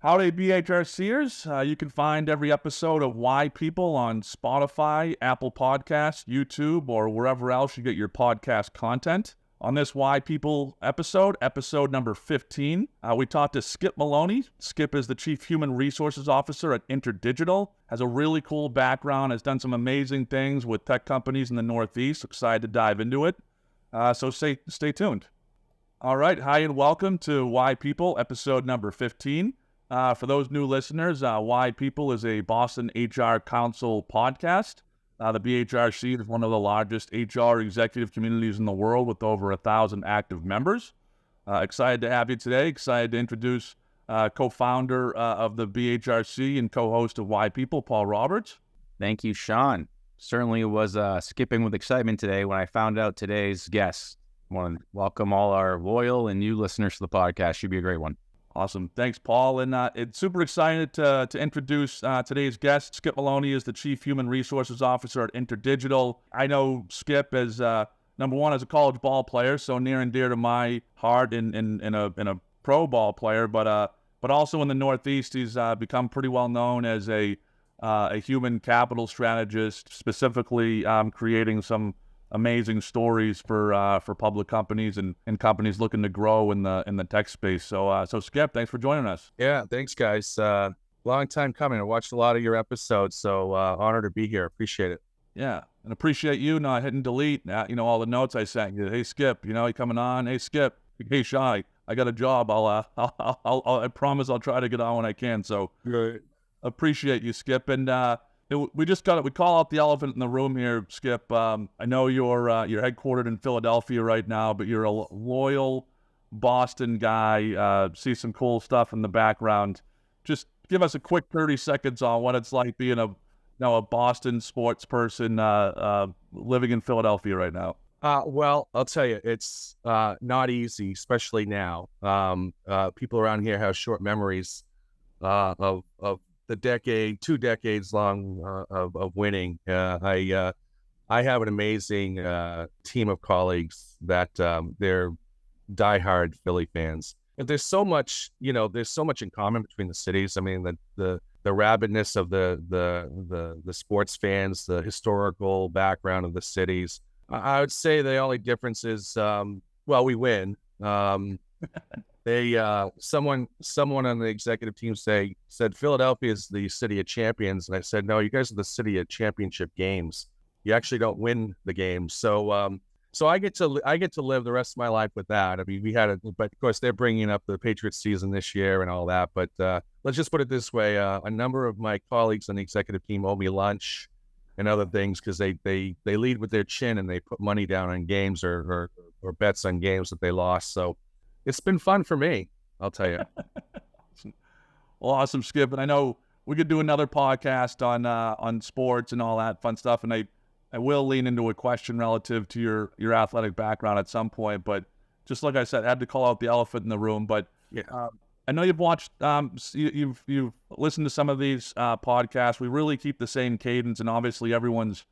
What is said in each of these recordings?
Howdy, BHRCers. You can find every episode of Why People on Spotify, Apple Podcasts, YouTube, or wherever else you get your podcast content. On this Why People episode number 15, we talked to Skip Maloney. Skip is the Chief Human Resources Officer at InterDigital, has a really cool background, has done some amazing things with tech companies in the Northeast. Excited to dive into it. So stay tuned. All right, hi and welcome to Why People, episode number 15. For those new listeners, Why People is a Boston HR Council podcast. The BHRC is one of the largest HR executive communities in the world with over 1,000 active members. Excited to have you today. Excited to introduce co-founder of the BHRC and co-host of Why People, Paul Roberts. Thank you, Sean. Certainly was skipping with excitement today when I found out today's guest. I want to welcome all our loyal and new listeners to the podcast. Should be a great one. Awesome. Thanks, Paul. And it's super excited to introduce today's guest. Skip Maloney is the Chief Human Resources Officer at InterDigital. I know Skip as, number one, as a college ball player, so near and dear to my heart in a pro ball player, but also in the Northeast, he's become pretty well known as a human capital strategist, specifically creating some amazing stories for public companies and companies looking to grow in the tech space. So Skip, thanks for joining us. Yeah, thanks guys. Long time coming. I watched a lot of your episodes, so honored to be here. Appreciate it. Yeah, and appreciate you not hitting delete. All the notes I sent you. Hey Skip, you coming on? Hey Skip. Hey Shy, I got a job. I promise I'll try to get on when I can. So Right. Appreciate you, Skip. And we call out the elephant in the room here, Skip. I know you're headquartered in Philadelphia right now, but you're a loyal Boston guy. See some cool stuff in the background. Just give us a quick 30 seconds on what it's like being a Boston sports person living in Philadelphia right now. Well, I'll tell you, it's not easy, especially now. People around here have short memories of the 2 decades long of winning. I have an amazing team of colleagues that they're diehard Philly fans. And there's so much in common between the cities. I mean, the rabidness of the sports fans, the historical background of the cities. I would say the only difference is, we win. Someone on the executive team said Philadelphia is the city of champions, and I said, no, you guys are the city of championship games. You actually don't win the games. So I get to live the rest of my life with that. I mean, but of course they're bringing up the Patriots season this year and all that. But let's just put it this way: a number of my colleagues on the executive team owe me lunch and other things because they lead with their chin and they put money down on games or bets on games that they lost. So it's been fun for me, I'll tell you. Well, awesome, Skip. And I know we could do another podcast on sports and all that fun stuff. And I will lean into a question relative to your athletic background at some point. But just like I said, I had to call out the elephant in the room. But Yeah. I know you've watched, you've listened to some of these podcasts. We really keep the same cadence, and obviously everyone's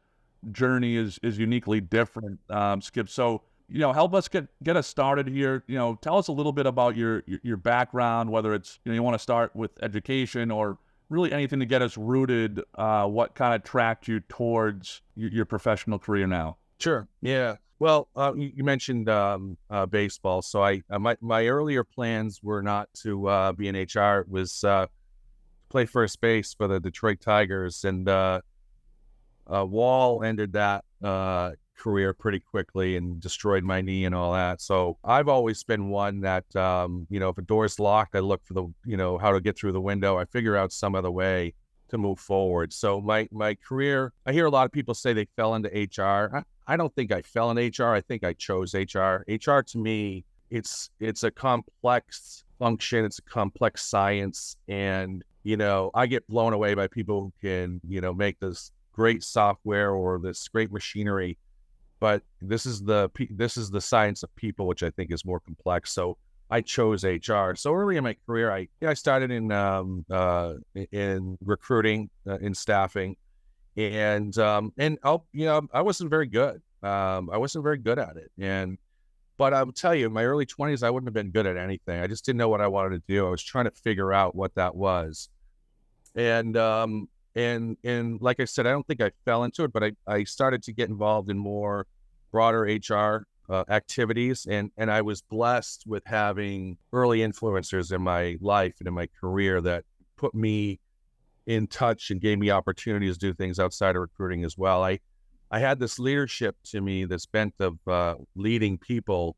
journey is uniquely different, Skip. So, help us get us started here. Tell us a little bit about your background, whether it's, you want to start with education or really anything to get us rooted, what kind of tracked you towards your professional career now. Sure. Yeah. Well, you mentioned baseball. So my earlier plans were not to be in HR. It was play first base for the Detroit Tigers, and Wall ended that career pretty quickly and destroyed my knee and all that. So I've always been one that, if a door's locked, I look for how to get through the window. I figure out some other way to move forward. So my career, I hear a lot of people say they fell into HR. I don't think I fell in HR. I think I chose HR. HR to me, it's a complex function. It's a complex science. And, I get blown away by people who can, make this great software or this great machinery. But this is the science of people, which I think is more complex. So I chose HR. So early in my career, I started in recruiting, in staffing, and I wasn't very good. I wasn't very good at it, and But I'll tell you, in my early 20s, I wouldn't have been good at anything. I just didn't know what I wanted to do. I was trying to figure out what that was. And like I said, I don't think I fell into it, but I started to get involved in more broader HR activities. And I was blessed with having early influencers in my life and in my career that put me in touch and gave me opportunities to do things outside of recruiting as well. I had this leadership to me, this bent of leading people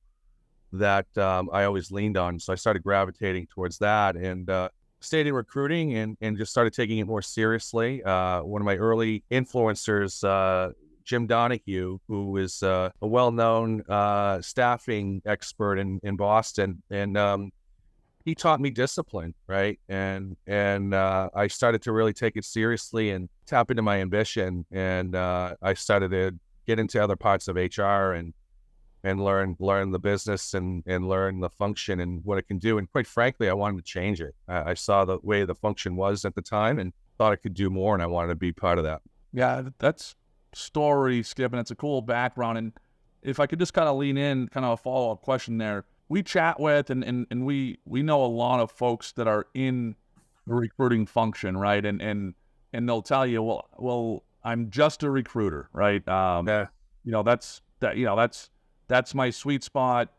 that I always leaned on. So I started gravitating towards that and stayed in recruiting and just started taking it more seriously. One of my early influencers, Jim Donahue, who is a well-known staffing expert in Boston, and he taught me discipline, right? And I started to really take it seriously and tap into my ambition. And I started to get into other parts of HR and learn the business and learn the function and what it can do. And quite frankly, I wanted to change it. I saw the way the function was at the time and thought I could do more, and I wanted to be part of that. Yeah, that's story, Skip, and it's a cool background. And if I could just kind of lean in, kind of a follow-up question there. We chat with and we know a lot of folks that are in the recruiting function, right? And they'll tell you, well, I'm just a recruiter, right? Yeah. That's my sweet spot.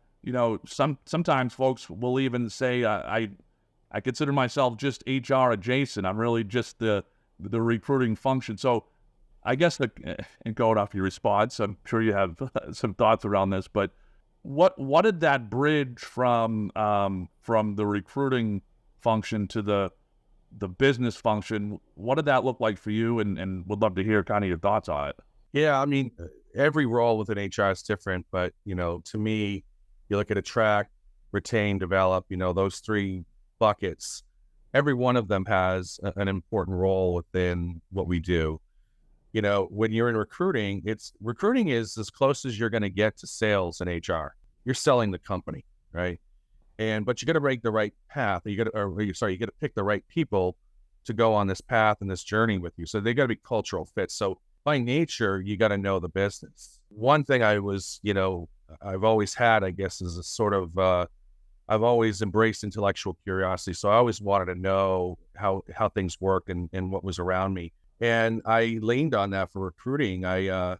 Sometimes folks will even say, I consider myself just HR adjacent. I'm really just the recruiting function. So I guess, and going off your response, I'm sure you have some thoughts around this, but what did that bridge from the recruiting function to the business function? What did that look like for you? And would love to hear kind of your thoughts on it. Yeah, I mean, every role within HR is different, but to me, you look at attract, retain, develop. Those three buckets. Every one of them has an important role within what we do. When you're in recruiting, recruiting is as close as you're going to get to sales in HR. You're selling the company, right? But you got to break the right path. You got to pick the right people to go on this path and this journey with you. So they got to be cultural fits. So by nature, you got to know the business. One thing I've always had, I guess, is a sort of, I've always embraced intellectual curiosity. So I always wanted to know how things work and what was around me. And I leaned on that for recruiting. I'll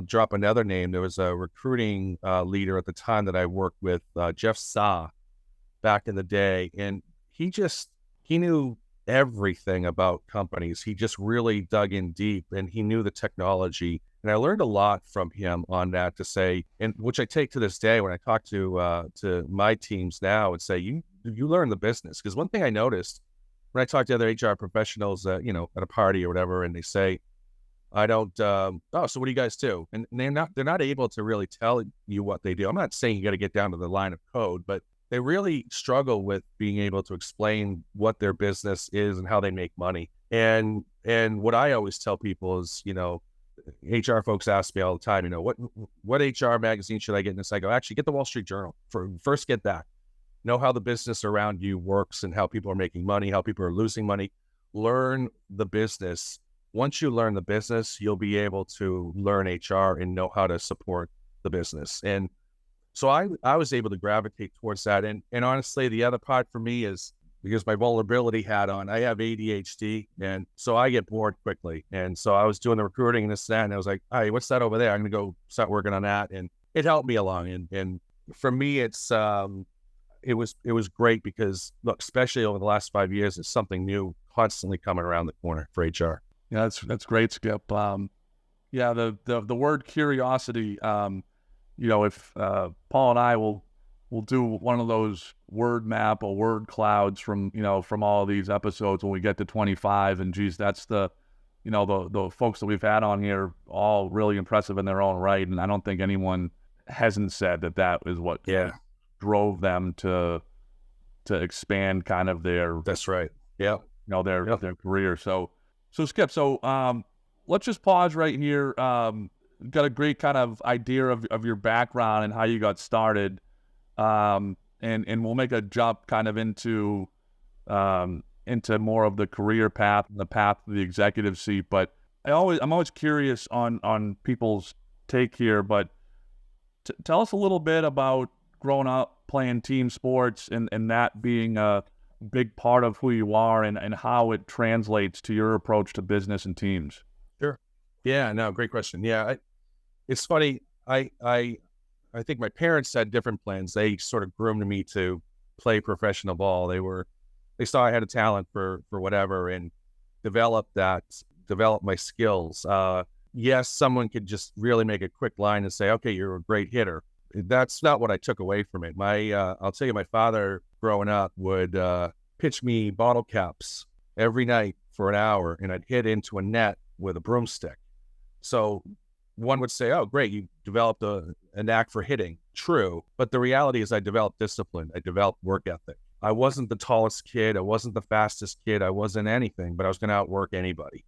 drop another name. There was a recruiting leader at the time that I worked with, Jeff Sa, back in the day. And he knew everything about companies. He just really dug in deep and he knew the technology. And I learned a lot from him on that to say, and which I take to this day when I talk to my teams now and say, you learn the business. Because one thing I noticed, when I talk to other HR professionals, at a party or whatever, and they say, I don't, so what do you guys do? And they're not able to really tell you what they do. I'm not saying you got to get down to the line of code, but they really struggle with being able to explain what their business is and how they make money. And what I always tell people is, HR folks ask me all the time, what HR magazine should I get in this? I go, actually get the Wall Street Journal first, get that. Know how the business around you works and how people are making money, how people are losing money. Learn the business. Once you learn the business, you'll be able to learn HR and know how to support the business. And so I was able to gravitate towards that. And honestly, the other part for me is because my vulnerability hat on, I have ADHD. And so I get bored quickly. And so I was doing the recruiting and this and that. And I was like, hey, what's that over there? I'm going to go start working on that. And it helped me along. And for me, it was great because, look, especially over the last 5 years, it's something new constantly coming around the corner for HR. Yeah, that's great, Skip. The word curiosity. If Paul and I will do one of those word map or word clouds from all of these episodes when we get to 25, and geez, that's the folks that we've had on here, all really impressive in their own right, and I don't think anyone hasn't said that is what drove them to expand kind of their. That's right. Yeah. Their career. So Skip. Let's just pause right here. Got a great kind of idea of your background and how you got started. And we'll make a jump kind of into more of the career path and the path to the executive seat. But I'm always curious on people's take here. But Tell us a little bit about growing up playing team sports and that being a big part of who you are and how it translates to your approach to business and teams. Sure. Yeah, no, great question. Yeah, it's funny. I think my parents had different plans. They sort of groomed me to play professional ball. They saw I had a talent for whatever and developed my skills. Yes, someone could just really make a quick line and say, okay, you're a great hitter. That's not what I took away from it. I'll tell you, my father growing up would pitch me bottle caps every night for an hour, and I'd hit into a net with a broomstick. So one would say, oh, great, you developed a knack for hitting. True. But the reality is I developed discipline. I developed work ethic. I wasn't the tallest kid. I wasn't the fastest kid. I wasn't anything, but I was going to outwork anybody.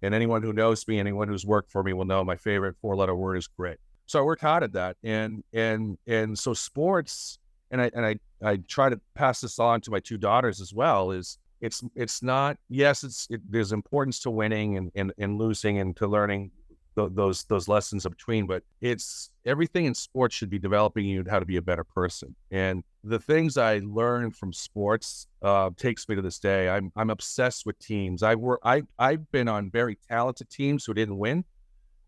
And anyone who knows me, anyone who's worked for me will know my favorite 4-letter word is grit. So I worked hard at that. And so sports, and I try to pass this on to my 2 daughters as well, is it's not, yes, there's importance to winning and losing and to learning those lessons in between, but it's everything in sports should be developing you how to be a better person. And the things I learned from sports takes me to this day. I'm obsessed with teams. I've been on very talented teams who didn't win,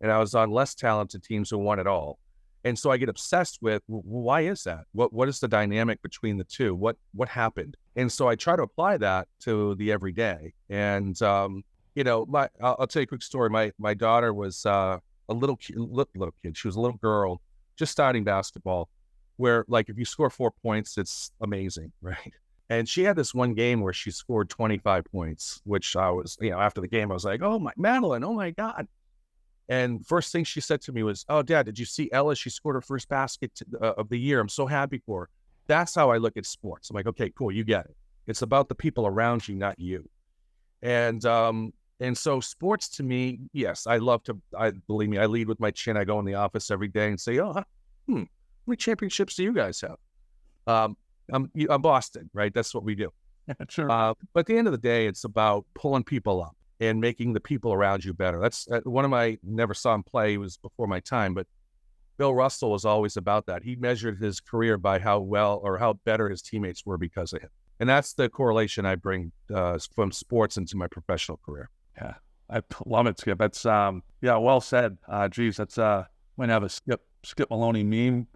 and I was on less talented teams who won it all. And so I get obsessed with, why is that? What is the dynamic between the two? What happened? And so I try to apply that to the everyday. And I'll tell you a quick story. My daughter was a little kid. She was a little girl just starting basketball, where like if you score 4 points, it's amazing, right? And she had this one game where she scored 25 points, which I was, after the game, I was like, oh my, Madeline, oh my God. And first thing she said to me was, oh, Dad, did you see Ella? She scored her first basket of the year. I'm so happy for her. That's how I look at sports. I'm like, okay, cool, you get it. It's about the people around you, not you. And so sports to me, yes, believe me, I lead with my chin. I go in the office every day and say, how many championships do you guys have? I'm Boston, right? That's what we do. Sure. But at the end of the day, it's about pulling people up and making the people around you better. That's one of my, never saw him play, he was before my time, but Bill Russell was always about that. He measured his career by how well or how better his teammates were because of him. And that's the correlation I bring from sports into my professional career. Yeah, I love it, Skip. That's well said. Geez, that's might have a Skip Maloney meme,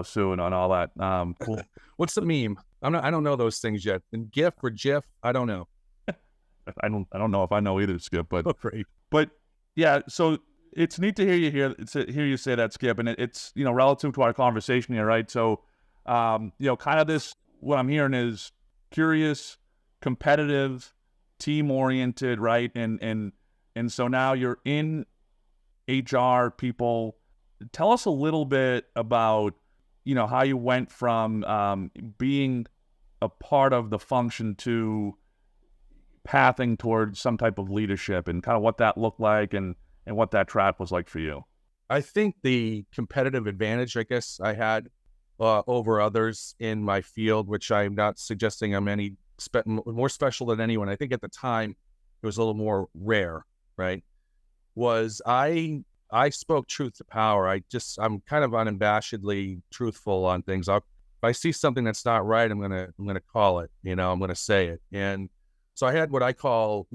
soon on all that. Cool. What's the meme? I don't know those things yet. And GIF or GIF, I don't know. I don't know if I know either, Skip. But great. But yeah, so it's neat to hear you say that, Skip, and it's relative to our conversation here, right? So kind of this, what I'm hearing is curious, competitive, team-oriented, right? And so now you're in HR, people. Tell us a little bit about, how you went from being a part of the function to pathing towards some type of leadership and kind of what that looked like and what that track was like for you. I think the competitive advantage, I guess, I had over others in my field, which I'm not suggesting I'm any more special than anyone. I think at the time it was a little more rare, right? Was I spoke truth to power. I'm kind of unabashedly truthful on things. If I see something that's not right, I'm gonna call it. I'm gonna say it. And so I had what I call,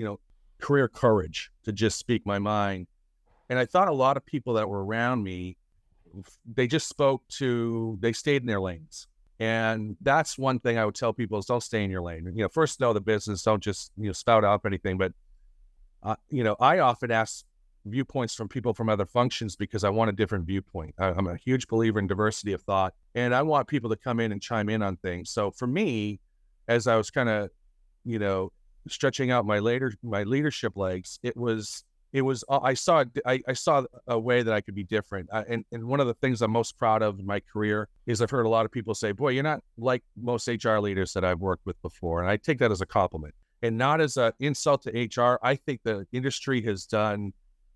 career courage to just speak my mind. And I thought a lot of people that were around me, they stayed in their lanes. And that's one thing I would tell people is don't stay in your lane. First know the business, don't just, spout out anything. But, I often ask viewpoints from people from other functions because I want a different viewpoint. I'm a huge believer in diversity of thought, and I want people to come in and chime in on things. So for me, as I was kind of, stretching out my leadership legs, I saw a way that I could be different. And one of the things I'm most proud of in my career is I've heard a lot of people say, boy, you're not like most HR leaders that I've worked with before. And I take that as a compliment and not as an insult to HR. I think the industry has done,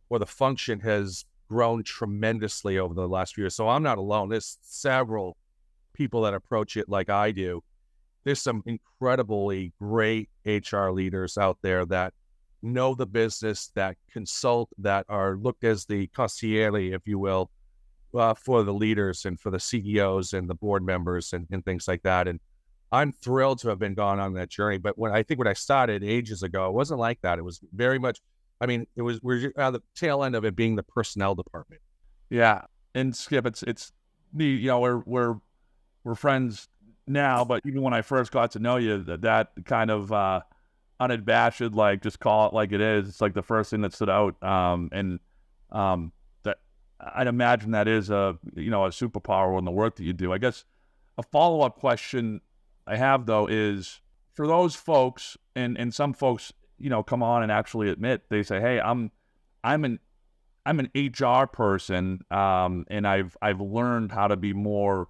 or the function has grown tremendously over the last few years. So I'm not alone. There's several people that approach it like I do. There's some incredibly great HR leaders out there that know the business, that consult, that are looked as the concierge, if you will, for the leaders and for the CEOs and the board members and things like that. And I'm thrilled to have been gone on that journey. But when I started ages ago, it wasn't like that. It was very much, we're on the tail end of it being the personnel department. Yeah. And Skip, it's neat, we're friends now, but even when I first got to know you, that kind of unabashed, like just call it like it is. It's like the first thing that stood out. That I'd imagine that is a superpower in the work that you do. I guess a follow-up question I have though is for those folks, and some folks, come on and actually admit, they say, hey, I'm an HR person, and I've learned how to be more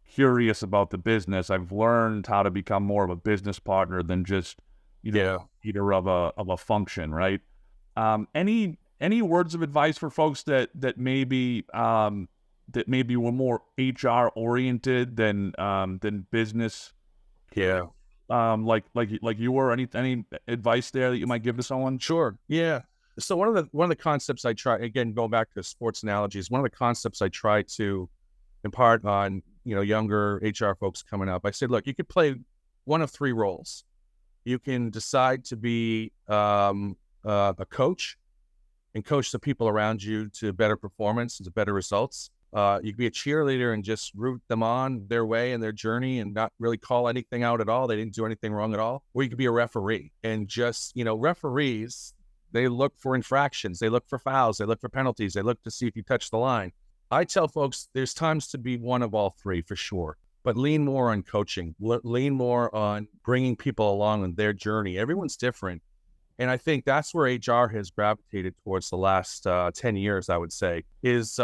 curious about the business. I've learned how to become more of a business partner than just leader of a function, right? Any words of advice for folks that maybe were more HR oriented than business? Yeah. Like you were. Any advice there that you might give to someone? Sure. Yeah. So one of the concepts I try, again, going back to sports analogies, one of the concepts I try to impart on, younger HR folks coming up, I said, look, you could play one of three roles. You can decide to be a coach and coach the people around you to better performance and to better results. You can be a cheerleader and just root them on their way and their journey and not really call anything out at all. They didn't do anything wrong at all. Or you could be a referee and just, referees, they look for infractions. They look for fouls. They look for penalties. They look to see if you touch the line. I tell folks there's times to be one of all three for sure, but lean more on coaching, lean more on bringing people along on their journey. Everyone's different. And I think that's where HR has gravitated towards the last 10 years, I would say, is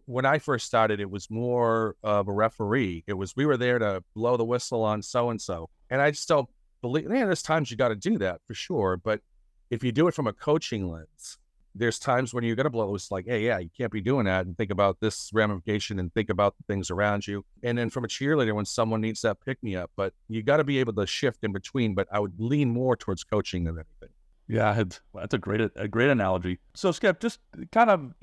when I first started, it was more of a referee. We were there to blow the whistle on so-and-so. And I just don't believe, there's times you got to do that for sure. But if you do it from a coaching lens, there's times when you're going to blow the whistle like, hey, yeah, you can't be doing that, and think about this ramification and think about the things around you. And then from a cheerleader, when someone needs that pick-me-up, but you got to be able to shift in between. But I would lean more towards coaching than anything. Yeah, that's a great analogy. So Skip, just kind of,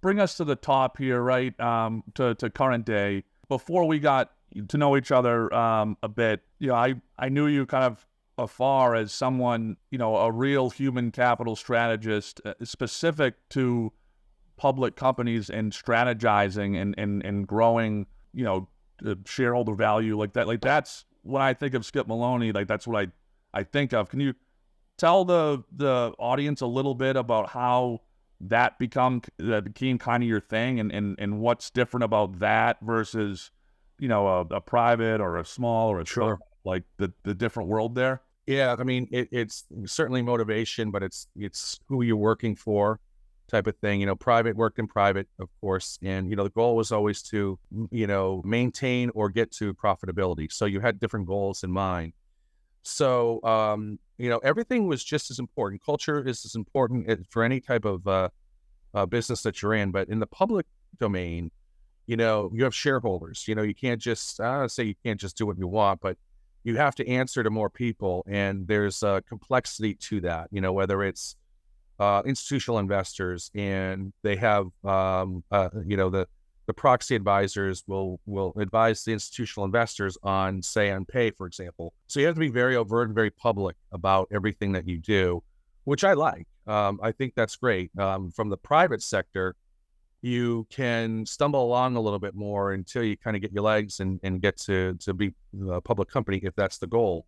bring us to the top here, right? To current day. Before we got to know each other a bit, I knew you kind of afar as someone, a real human capital strategist, specific to public companies and strategizing and growing, shareholder value like that. Like that's when I think of Skip Maloney, like that's what I think of. Can you tell the audience a little bit about how that became kind of your thing and what's different about that versus, a private or a small or a Sure. like the different world there? Yeah, it's certainly motivation, but it's who you're working for type of thing. Private, worked in private, of course. And, the goal was always to, maintain or get to profitability. So you had different goals in mind. So, everything was just as important. Culture is as important for any type of business that you're in. But in the public domain, you have shareholders. You can't just say you can't just do what you want, but you have to answer to more people. And there's a complexity to that, whether it's institutional investors and they have, the proxy advisors will advise the institutional investors on pay, for example. So you have to be very overt and very public about everything that you do, which I like. I think that's great. From the private sector, you can stumble along a little bit more until you kind of get your legs and get to be a public company if that's the goal.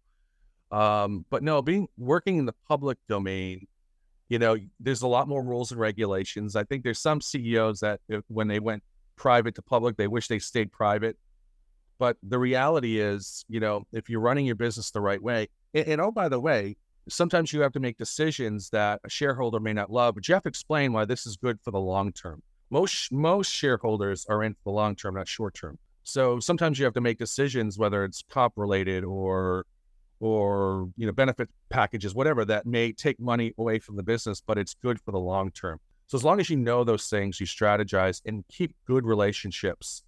But no, working in the public domain, there's a lot more rules and regulations. I think there's some CEOs that when they went private to public, they wish they stayed private. But the reality is, if you're running your business the right way, and oh, by the way, sometimes you have to make decisions that a shareholder may not love, but you have to explain why this is good for the long term. Most shareholders are in for the long term, not short term. So sometimes you have to make decisions, whether it's comp related or benefit packages, whatever, that may take money away from the business, but it's good for the long term. So as long as you know those things, you strategize and keep good relationships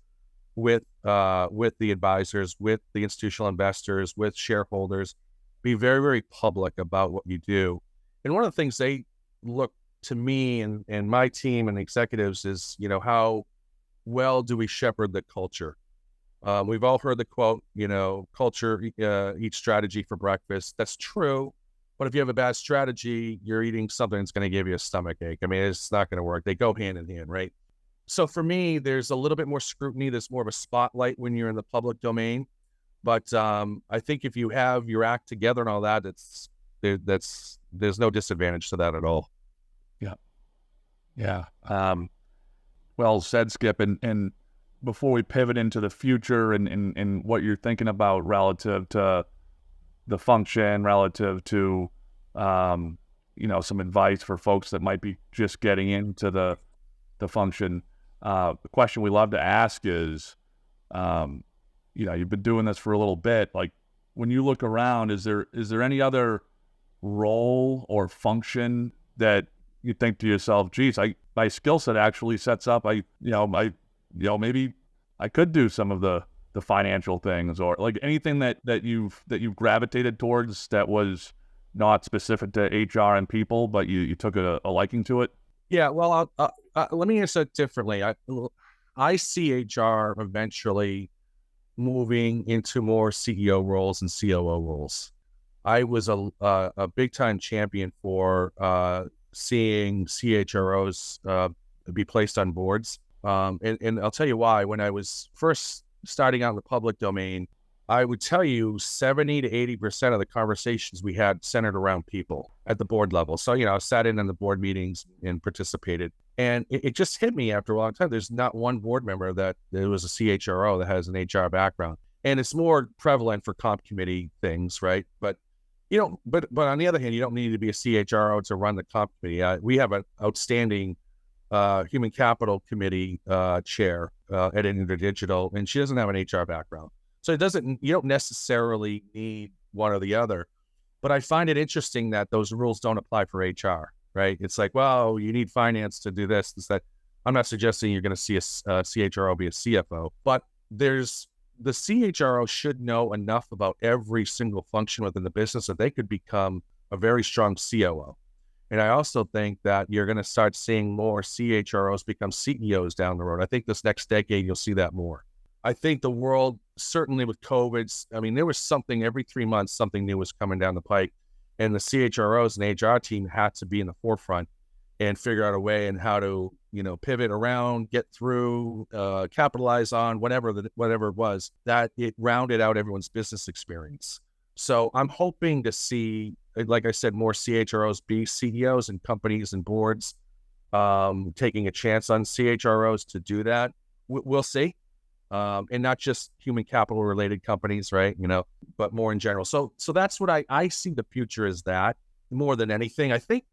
with the advisors, with the institutional investors, with shareholders. Be very, very public about what you do. And one of the things they look to me and my team and executives is, how well do we shepherd the culture? We've all heard the quote, culture eats strategy for breakfast. That's true. But if you have a bad strategy, you're eating something that's going to give you a stomach ache. I mean, it's not going to work. They go hand in hand, right? So for me, there's a little bit more scrutiny. There's more of a spotlight when you're in the public domain. But I think if you have your act together and all that, there's no disadvantage to that at all. Yeah. Yeah. Well said, Skip. And before we pivot into the future and what you're thinking about relative to the function, relative to, some advice for folks that might be just getting into the function, the question we love to ask is, you've been doing this for a little bit. Like, when you look around, is there any other role or function that you think to yourself, geez, my skill set actually sets up, maybe I could do some of the financial things, or like anything that you've gravitated towards that was not specific to HR and people, but you took a liking to it? Yeah, well, let me answer it differently. I see HR eventually moving into more CEO roles and COO roles. I was a big time champion for seeing CHROs be placed on boards. And I'll tell you why. When I was first starting out in the public domain, I would tell you 70 to 80% of the conversations we had centered around people at the board level. So, I sat in on the board meetings and participated. And it just hit me after a long time. There's not one board member that there was a CHRO that has an HR background. And it's more prevalent for comp committee things, right? But but on the other hand, you don't need to be a CHRO to run the comp committee. We have an outstanding human capital committee chair at InterDigital, and she doesn't have an HR background. So you don't necessarily need one or the other. But I find it interesting that those rules don't apply for HR, right? It's like, well, you need finance to do this, that. I'm not suggesting you're going to see a CHRO be a CFO, but the CHRO should know enough about every single function within the business that they could become a very strong COO. And I also think that you're going to start seeing more CHROs become CEOs down the road. I think this next decade, you'll see that more. I think the world, certainly with COVID, there was something every 3 months, something new was coming down the pike. And the CHROs and HR team had to be in the forefront and figure out a way and how to, pivot around, get through, capitalize on whatever it was, that it rounded out everyone's business experience. So I'm hoping to see, like I said, more CHROs be CEOs and companies and boards, taking a chance on CHROs to do that. We'll see. And not just human capital related companies, right? But more in general. So that's what I see the future as, that more than anything. I think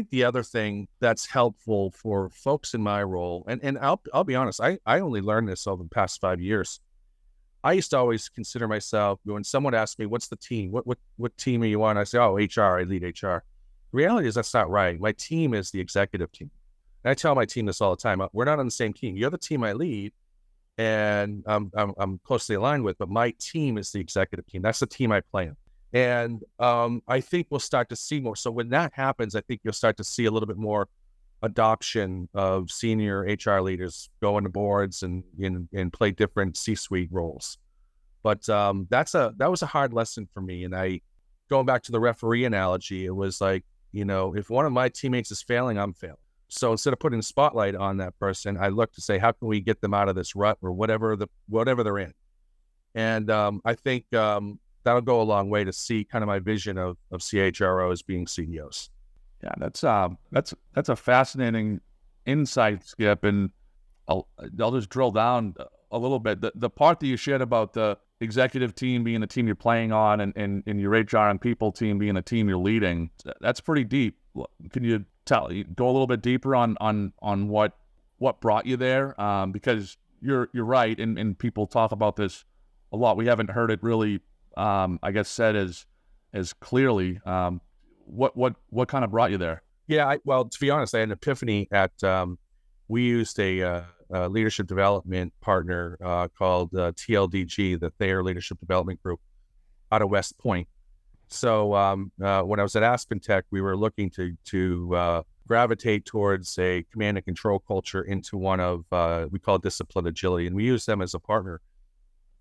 the other thing that's helpful for folks in my role, and I'll be honest, I only learned this over the past 5 years. I used to always consider myself, when someone asked me, what's the team? What team are you on? I say, oh, HR, I lead HR. The reality is that's not right. My team is the executive team. And I tell my team this all the time. We're not on the same team. You're the team I lead, and I'm closely aligned with, but my team is the executive team. That's the team I play in. And I think we'll start to see more. So when that happens, I think you'll start to see a little bit more adoption of senior HR leaders go into boards and play different C-suite roles. But that was a hard lesson for me. And going back to the referee analogy, it was like, if one of my teammates is failing, I'm failing. So instead of putting a spotlight on that person, I look to say, how can we get them out of this rut or whatever they're in? And I think that'll go a long way to see kind of my vision of CHROs being CEOs. Yeah, that's a fascinating insight, Skip. And I'll just drill down a little bit. The part that you shared about the executive team being the team you're playing on, and your HR and people team being the team you're leading, that's pretty deep. Can you go a little bit deeper on what brought you there? Because you're right, and people talk about this a lot. We haven't heard it really, I guess, said as clearly. What kind of brought you there? Yeah, well, to be honest, I had an epiphany at, we used a leadership development partner called TLDG, the Thayer Leadership Development Group, out of West Point. So when I was at Aspen Tech, we were looking to gravitate towards a command and control culture into one of, we call it discipline agility, and we use them as a partner.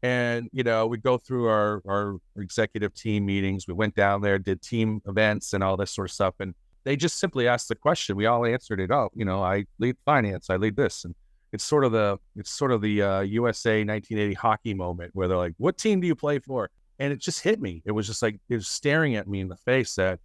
And, we go through our executive team meetings. We went down there, did team events and all this sort of stuff. And they just simply asked the question. We all answered it. Oh, I lead finance. I lead this. And it's sort of the USA 1980 hockey moment where they're like, what team do you play for? And it just hit me. It was just like, it was staring at me in the face that,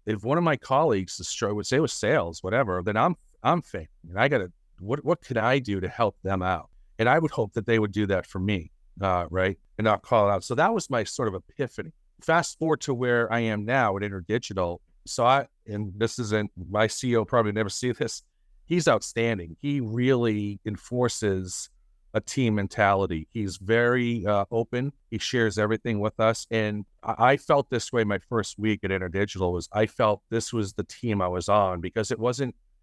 if one of my colleagues would say it was sales, whatever, then I'm failing. And I got to, what could I do to help them out? And I would hope that they would do that for me. Right. And not call it out. So that was my sort of epiphany. Fast forward to where I am now at InterDigital. So and this isn't, my CEO probably never see this. He's outstanding. He really enforces a team mentality. He's very open. He shares everything with us. And I felt this way my first week at InterDigital I felt this was the team I was on, because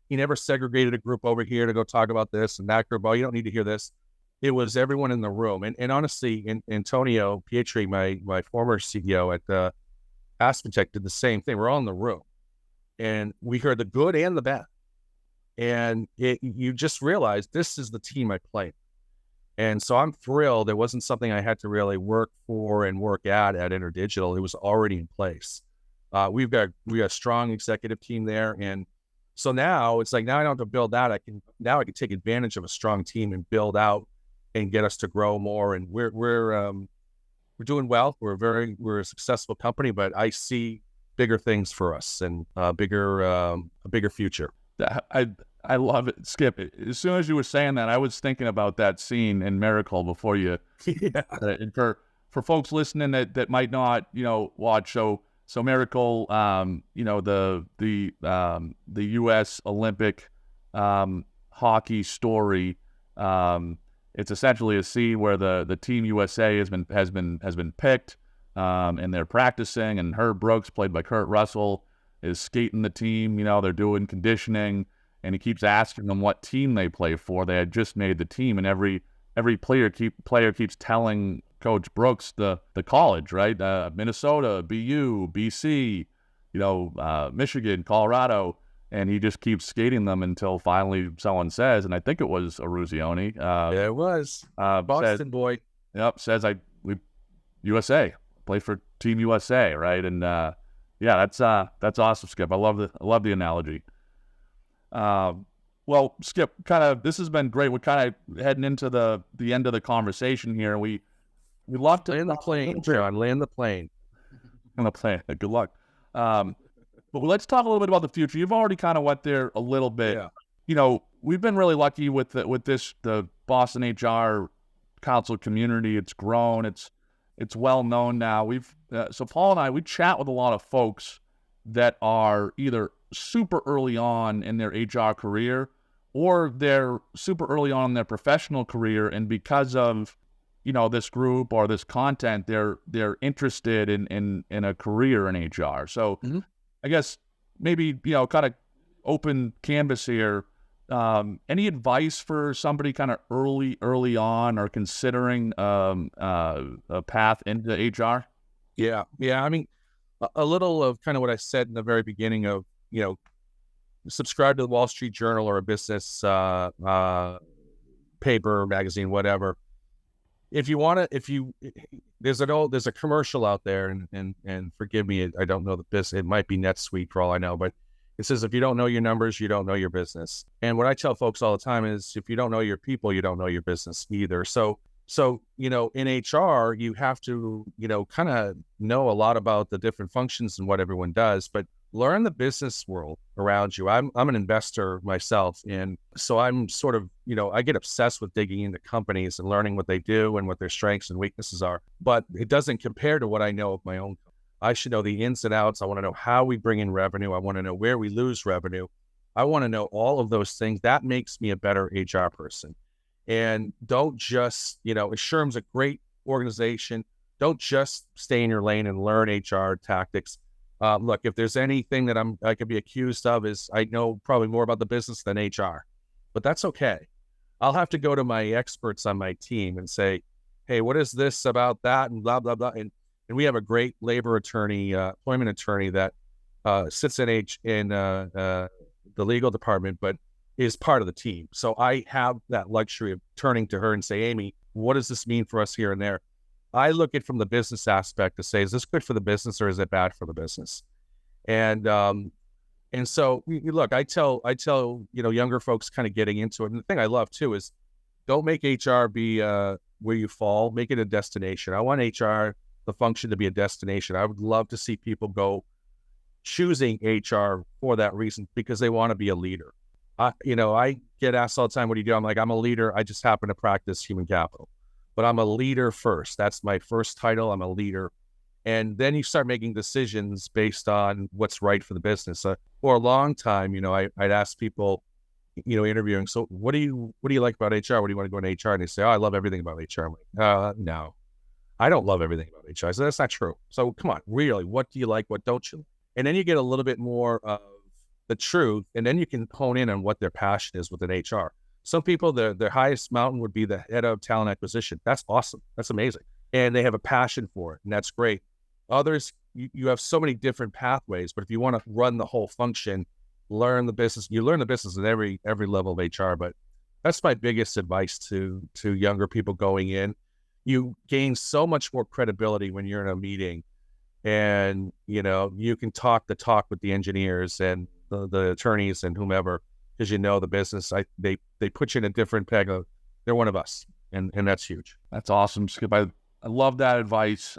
he never segregated a group over here to go talk about this and that group. Oh, you don't need to hear this. It was everyone in the room. And honestly, Antonio Pietri, my former CEO at AspenTech, did the same thing. We're all in the room. And we heard the good and the bad. And you just realize this is the team I play. And so I'm thrilled. It wasn't something I had to really work for and work at InterDigital. It was already in place. We got a strong executive team there. And so now it's like, now I don't have to build that. I can take advantage of a strong team and build out and get us to grow more. And we're doing well. We're a successful company, but I see bigger things for us and a bigger future. I love it, Skip. As soon as you were saying that, I was thinking about that scene in Miracle before you. Yeah. And for folks listening that might not, watch. So Miracle, the U.S. Olympic hockey story. It's essentially a scene where the Team USA has been picked, and they're practicing, and Herb Brooks, played by Kurt Russell, is skating the team. They're doing conditioning, and he keeps asking them what team they play for. They had just made the team, and every player keeps telling Coach Brooks the college, right? Minnesota, BU, BC, Michigan, Colorado. And he just keeps skating them until finally someone says, and I think it was Eruzione. Yeah, it was. Boston boy. Yep, says we USA, play for Team USA, right? And that's awesome, Skip. I love the analogy. Well, Skip, this has been great. We're kind of heading into the end of the conversation here. We love to land the plane, John. Land the plane. On the plane. Good luck. But let's talk a little bit about the future. You've already kind of went there a little bit. Yeah. We've been really lucky with the Boston HR Council community. It's grown. It's well known now. So Paul and I, we chat with a lot of folks that are either super early on in their HR career, or they're super early on in their professional career, and because of this group or this content, they're interested in a career in HR. So. Mm-hmm. I guess maybe, kind of open canvas here. Any advice for somebody kind of early on or considering a path into HR? Yeah. I mean, a little of kind of what I said in the very beginning of, subscribe to the Wall Street Journal or a business paper, magazine, whatever. If you want to, there's a commercial out there, and forgive me, I don't know the business. It might be NetSuite for all I know, but it says, if you don't know your numbers, you don't know your business. And what I tell folks all the time is, if you don't know your people, you don't know your business either. So in HR, you have to, kind of know a lot about the different functions and what everyone does, but learn the business world around you. I'm an investor myself. And so I'm sort of, I get obsessed with digging into companies and learning what they do and what their strengths and weaknesses are. But it doesn't compare to what I know of my own company. I should know the ins and outs. I want to know how we bring in revenue. I want to know where we lose revenue. I want to know all of those things. That makes me a better HR person. And don't just, SHRM's a great organization. Don't just stay in your lane and learn HR tactics. Look, if there's anything that I could be accused of, is I know probably more about the business than HR, but that's okay. I'll have to go to my experts on my team and say, hey, what is this about that, and blah, blah, blah. And we have a great labor attorney, employment attorney that sits in the the legal department, but is part of the team. So I have that luxury of turning to her and say, Amy, what does this mean for us here and there? I look at it from the business aspect to say, is this good for the business or is it bad for the business? And so look, I tell younger folks kind of getting into it. And the thing I love too is don't make HR be where you fall. Make it a destination. I want HR, the function, to be a destination. I would love to see people go choosing HR for that reason because they want to be a leader. I get asked all the time, what do you do? I'm like, I'm a leader. I just happen to practice human capital, but I'm a leader first. That's my first title. I'm a leader. And then you start making decisions based on what's right for the business. For a long time, I'd ask people, interviewing, so what do you like about HR? What do you want to go into HR? And they say, oh, I love everything about HR. I'm like, no, I don't love everything about HR. So that's not true. So come on, really, what do you like? What don't you? And then you get a little bit more of the truth, and then you can hone in on what their passion is within HR. Some people, their highest mountain would be the head of talent acquisition. That's awesome. That's amazing. And they have a passion for it, and that's great. Others, you have so many different pathways, but if you want to run the whole function, learn the business. You learn the business at every level of HR, but that's my biggest advice to younger people going in. You gain so much more credibility when you're in a meeting, and you can talk the talk with the engineers and the attorneys and whomever, because the business. They put you in a different peg of, they're one of us, and that's huge. That's awesome, Skip. I love that advice.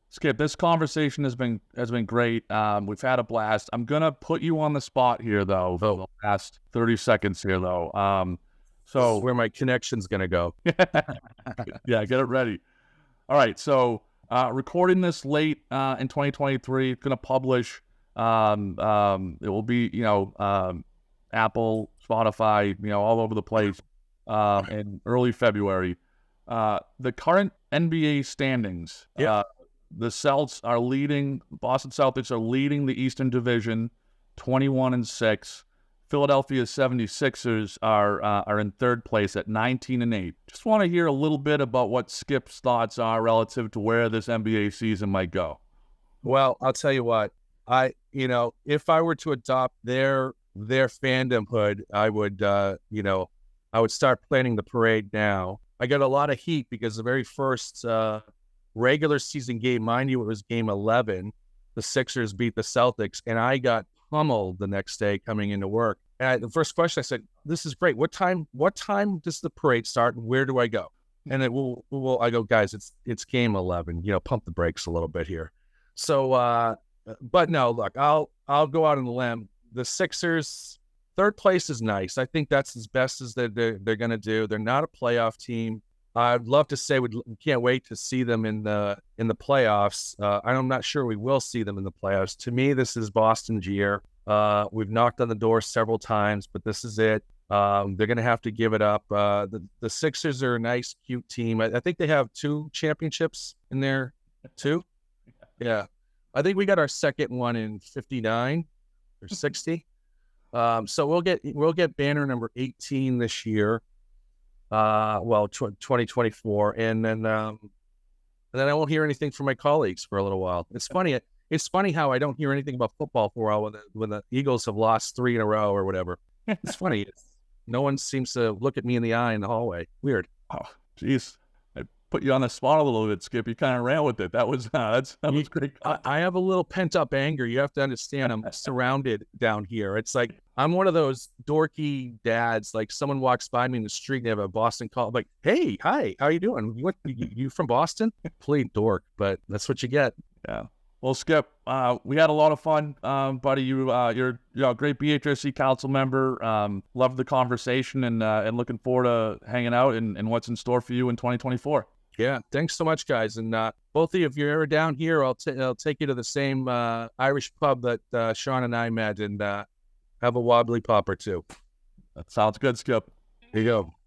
Skip, this conversation has been great. We've had a blast. I'm gonna put you on the spot here, though, for the last 30 seconds here, though. So where my connection's gonna go. Yeah, get it ready. All right. So recording this late in 2023, gonna publish. It will be Apple, Spotify, all over the place in early February. The current NBA standings. Yeah. The Boston Celtics are leading the Eastern Division, 21-6. Philadelphia 76ers are in third place at 19-8. Just want to hear a little bit about what Skip's thoughts are relative to where this NBA season might go. Well, I'll tell you what, if I were to adopt their fandomhood, I would start planning the parade now. I got a lot of heat because the very first regular season game, mind you, it was game 11. The Sixers beat the Celtics, and I got pummeled the next day coming into work. And the first question I said, "This is great. What time does the parade start, and where do I go?" And I go, "Guys, it's game 11. Pump the brakes a little bit here." So, but no, look, I'll go out on the limb. The Sixers, third place is nice. I think that's as best as they're going to do. They're not a playoff team. I'd love to say we can't wait to see them in the playoffs. I'm not sure we will see them in the playoffs. To me, this is Boston's year. We've knocked on the door several times, but this is it. They're going to have to give it up. The Sixers are a nice, cute team. I think they have 2 championships in there. 2? Yeah. I think we got our second one in 59 or 60. So we'll get banner number 18 this year. 2024, and then I won't hear anything from my colleagues for a little while. It's funny. It's funny how I don't hear anything about football for a while when the Eagles have lost 3 in a row or whatever. It's funny. No one seems to look at me in the eye in the hallway. Weird. Oh, geez. I put you on the spot a little bit, Skip. You kind of ran with it. That was that was great. I have a little pent up anger. You have to understand. I'm surrounded down here. It's like I'm one of those dorky dads. Like someone walks by me in the street and they have a Boston call. I'm like, hey, hi, how you doing? You from Boston? Complete dork, but that's what you get. Yeah. Well, Skip, we had a lot of fun, buddy. You're a great BHRC council member. Loved the conversation and looking forward to hanging out and what's in store for you in 2024. Yeah, thanks so much, guys. And both of you, if you're ever down here, I'll take you to the same Irish pub that Sean and I met and have a wobbly pop or two. That sounds good, Skip. Here you go.